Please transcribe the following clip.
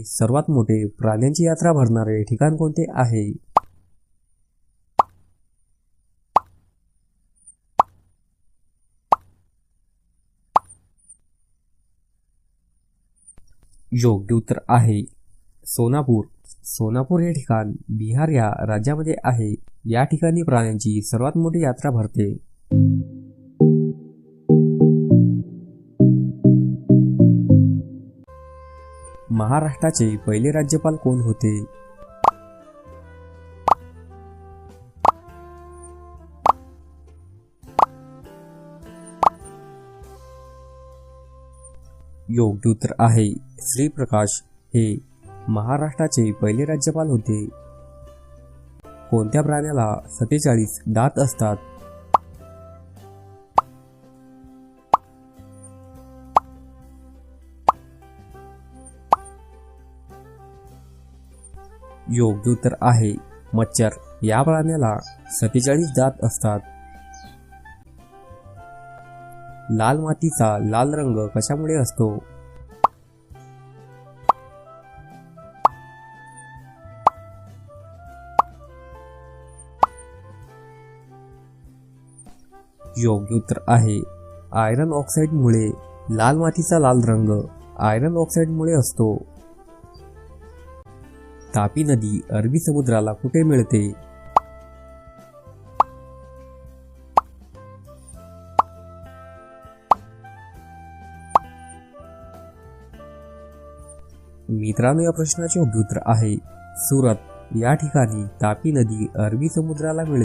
सर्वात मोठे प्राण्यांची यात्रा भरणारे ठिकाण कोणते आहे? योग्य उत्तर आहे सोनापूर. सोनापूर हे ठिकाण बिहार या राज्यामध्ये आहे. या ठिकाणी प्राण्यांची सर्वात मोठी यात्रा भरते. महाराष्ट्राचे पहिले राज्यपाल कोण होते? योग्य उत्तर आहे श्रीप्रकाश हे महाराष्ट्राचे पहिले राज्यपाल होते. कोणत्या प्राण्याला 47 दात असतात? योग्य उत्तर आहे मच्छर. या प्राण्याला 47 दात असतात. लाल मातीचा लाल रंग कशामुळे असतो? योग्य उत्तर आहे आयरन ऑक्साईडमुळे. लाल मातीचा लाल रंग आयरन ऑक्साईडमुळे असतो. तापी नदी अरबी समुद्राला कुठे मिळते? मित्रांनो, या प्रश्नाचे योग्य उत्तर आहे सुरत. या ठिकाणी तापी नदी अरबी समुद्राला मिळते.